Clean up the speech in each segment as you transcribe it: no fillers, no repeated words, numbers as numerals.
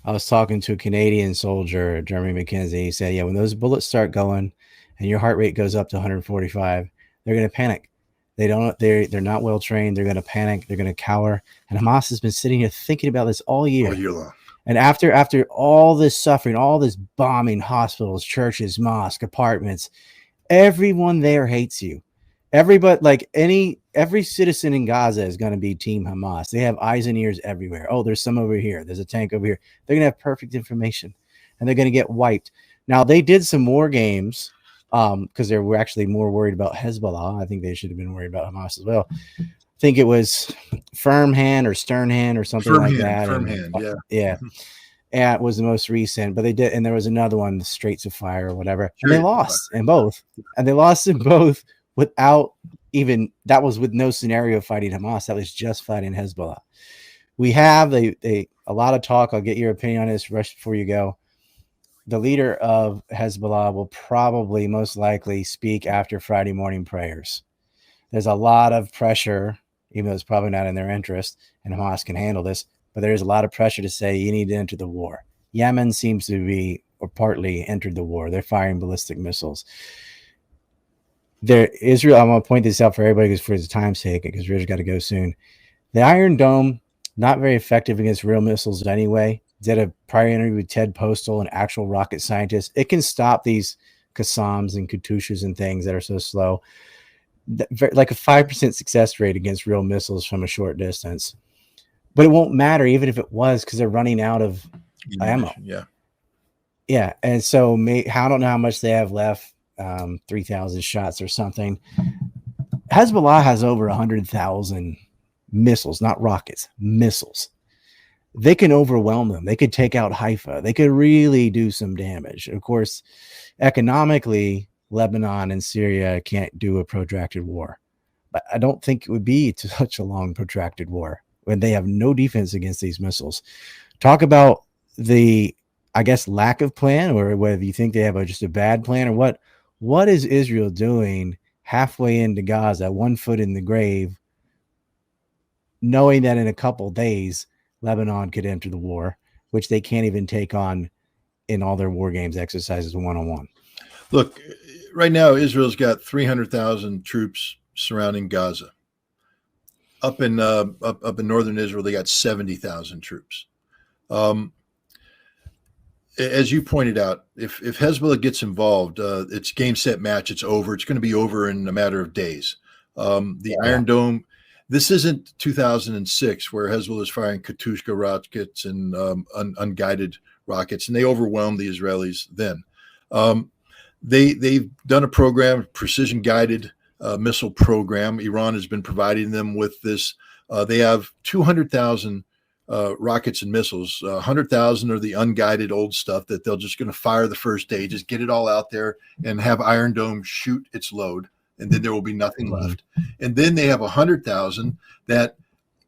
I was talking to a Canadian soldier, Jeremy McKenzie. He said, "Yeah, when those bullets start going, and your heart rate goes up to 145, they're going to panic. They're not well trained. They're going to panic. They're going to cower." And Hamas has been sitting here thinking about this all year long. And after all this suffering, all this bombing, hospitals, churches, mosques, apartments, everyone there hates you. Everybody, like every citizen in Gaza is going to be Team Hamas. They have eyes and ears everywhere. Oh, there's some over here. There's a tank over here. They're going to have perfect information, and they're going to get wiped. Now, they did some more games because they were actually more worried about Hezbollah. I think they should have been worried about Hamas as well. I think it was Firm Hand or Stern Hand or something like that. Firm Hand, yeah. Yeah. And it was the most recent, but they did, and there was another one, the Straits of Fire or whatever, and they lost in both. And they lost in both without even, that was with no scenario fighting Hamas. That was just fighting Hezbollah. We have a lot of talk. I'll get your opinion on this rush before you go. The leader of Hezbollah will probably most likely speak after Friday morning prayers. There's a lot of pressure, even though it's probably not in their interest, and Hamas can handle this, but there's a lot of pressure to say you need to enter the war. Yemen seems to be, or partly entered the war. They're firing ballistic missiles. Israel, I'm going to point this out for everybody because for his time's sake, because Richard's got to go soon. The Iron Dome, not very effective against real missiles anyway. Did a prior interview with Ted Postal, an actual rocket scientist. It can stop these Qassams and Katyushas and things that are so slow. Like a 5% success rate against real missiles from a short distance. But it won't matter even if it was, because they're running out of ammo. Yeah. And so I don't know how much they have left. 3,000 shots or something. Hezbollah has over 100,000 missiles, not rockets, missiles. They can overwhelm them. They could take out Haifa. They could really do some damage. Of course, economically, Lebanon and Syria can't do a protracted war. But I don't think it would be such a long, protracted war when they have no defense against these missiles. Talk about the, I guess, lack of plan, or whether you think they have just a bad plan, or what. What is Israel doing halfway into Gaza, 1 foot in the grave, knowing that in a couple days, Lebanon could enter the war, which they can't even take on in all their war games exercises one-on-one? Look, right now, Israel's got 300,000 troops surrounding Gaza. Up in northern Israel, they got 70,000 troops. As you pointed out, if Hezbollah gets involved, it's game, set, match. It's over. It's going to be over in a matter of days. Iron Dome, this isn't 2006 where Hezbollah is firing Katyusha rockets and unguided rockets, and they overwhelmed the Israelis then. They've done a program, precision-guided missile program. Iran has been providing them with this. They have 200,000 rockets and missiles. 100,000 are the unguided old stuff that they're just going to fire the first day, just get it all out there and have Iron Dome shoot its load, and then there will be nothing left. And then they have 100,000 that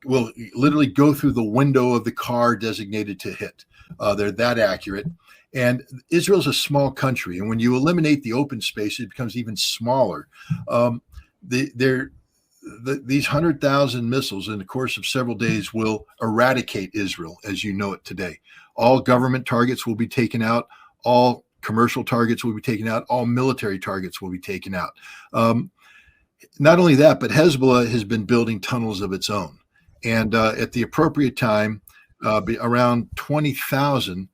will literally go through the window of the car designated to hit. They're that accurate. And Israel's a small country, and when you eliminate the open space, it becomes even smaller. These 100,000 missiles in the course of several days will eradicate Israel as you know it today. All government targets will be taken out. All commercial targets will be taken out. All military targets will be taken out. Not only that, but Hezbollah has been building tunnels of its own. And at the appropriate time, around 20,000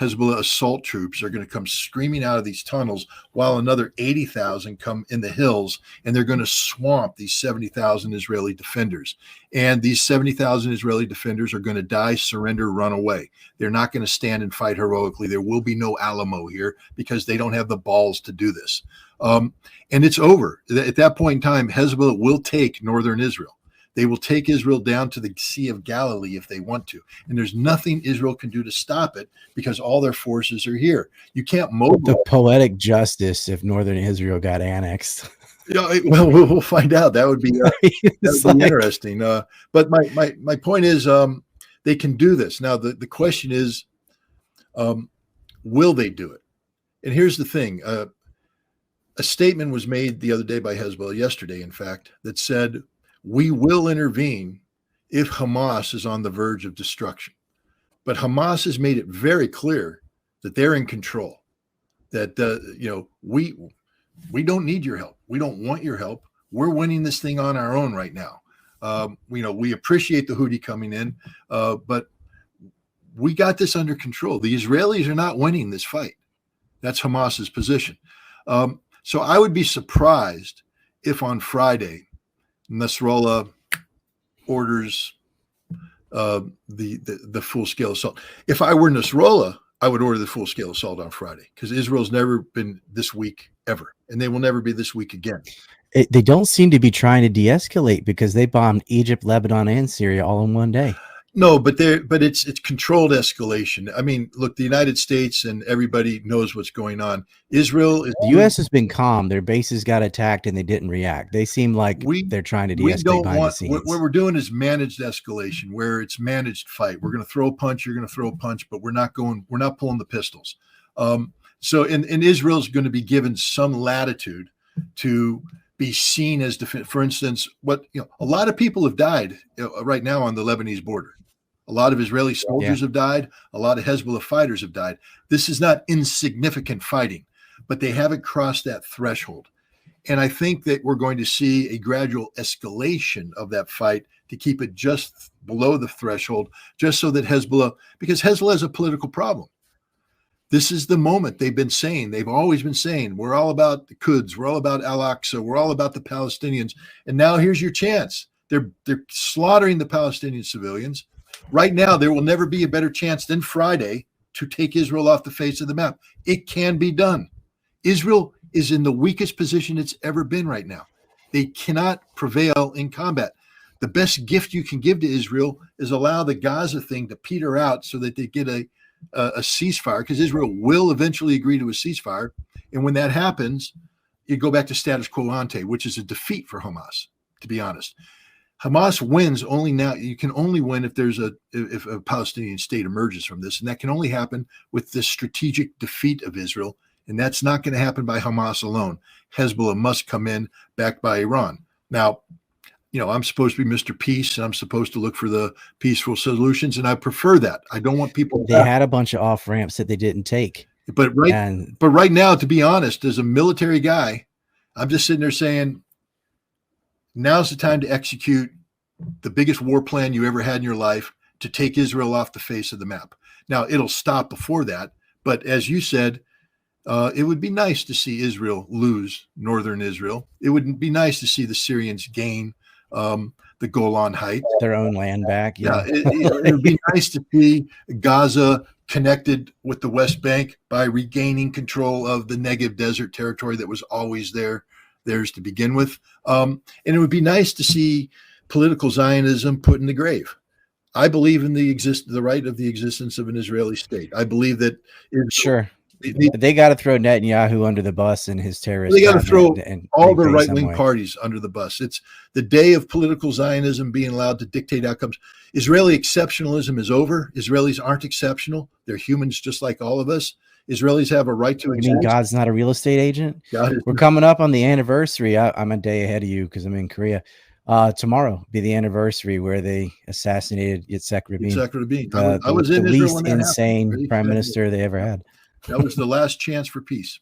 Hezbollah assault troops are going to come screaming out of these tunnels, while another 80,000 come in the hills, and they're going to swamp these 70,000 Israeli defenders. And these 70,000 Israeli defenders are going to die, surrender, run away. They're not going to stand and fight heroically. There will be no Alamo here because they don't have the balls to do this. And it's over. At that point in time, Hezbollah will take northern Israel. They will take Israel down to the Sea of Galilee if they want to. And there's nothing Israel can do to stop it because all their forces are here. You can't mobilize. The poetic justice if northern Israel got annexed. Well, we'll find out. That would be, interesting. But my point is they can do this. Now, the question is, will they do it? And here's the thing. A statement was made the other day by Hezbollah, yesterday, in fact, that said, we will intervene if Hamas is on the verge of destruction. But Hamas has made it very clear that they're in control. That we don't need your help. We don't want your help. We're winning this thing on our own right now. We appreciate the Houthi coming in, but we got this under control. The Israelis are not winning this fight. That's Hamas's position. So I would be surprised if on Friday Nasrallah orders the full-scale assault. If I were Nasrallah, I would order the full-scale assault on Friday, because Israel's never been this weak ever, and they will never be this weak again. They don't seem to be trying to de-escalate, because they bombed Egypt, Lebanon, and Syria all in one day. No, but it's controlled escalation. I mean, look, the United States and everybody knows what's going on. Israel is. The U.S. has been calm. Their bases got attacked and they didn't react. They seem like they're trying to de-escalate behind the scenes. What we're doing is managed escalation, where it's managed fight. We're going to throw a punch. You're going to throw a punch, but we're not pulling the pistols. So Israel's going to be given some latitude to be seen as defense. For instance, a lot of people have died right now on the Lebanese border. A lot of Israeli soldiers have died. A lot of Hezbollah fighters have died. This is not insignificant fighting, but they haven't crossed that threshold. And I think that we're going to see a gradual escalation of that fight to keep it just below the threshold, just so that because Hezbollah has a political problem. This is the moment they've always been saying, we're all about the Quds, we're all about Al-Aqsa, we're all about the Palestinians. And now here's your chance. They're slaughtering the Palestinian civilians. Right now, there will never be a better chance than Friday to take Israel off the face of the map. It can be done. Israel is in the weakest position it's ever been right now. They cannot prevail in combat. The best gift you can give to Israel is allow the Gaza thing to peter out so that they get a ceasefire, because Israel will eventually agree to a ceasefire. And when that happens, you go back to status quo ante, which is a defeat for Hamas, to be honest. Hamas wins only now. You can only win if if a Palestinian state emerges from this, and that can only happen with the strategic defeat of Israel, and that's not going to happen by Hamas alone. Hezbollah must come in, backed by Iran. Now, I'm supposed to be Mr. Peace, and I'm supposed to look for the peaceful solutions, and I prefer that. I don't want people. They had a bunch of off ramps that they didn't take. But right now, to be honest, as a military guy, I'm just sitting there saying, now's the time to execute the biggest war plan you ever had in your life, to take Israel off the face of the map. Now, it'll stop before that, but as you said, it would be nice to see Israel lose northern Israel. It would be nice to see the Syrians gain the Golan Heights, their own land back. Yeah, it would be nice to see Gaza connected with the West Bank by regaining control of the Negev desert territory that was always theirs to begin with. And it would be nice to see political Zionism put in the grave. I believe in the right of the existence of an Israeli state. I believe that sure. They got to throw Netanyahu under the bus and his terrorists. They got to throw all the right-wing parties under the bus. It's the day of political Zionism being allowed to dictate outcomes. Israeli exceptionalism is over. Israelis aren't exceptional. They're humans just like all of us. Israelis have a right to exist. You mean God's not a real estate agent? We're coming up on the anniversary. I'm a day ahead of you because I'm in Korea. Tomorrow will be the anniversary where they assassinated Yitzhak Rabin. I was in the Israel least insane prime minister they ever had. That was the last chance for peace.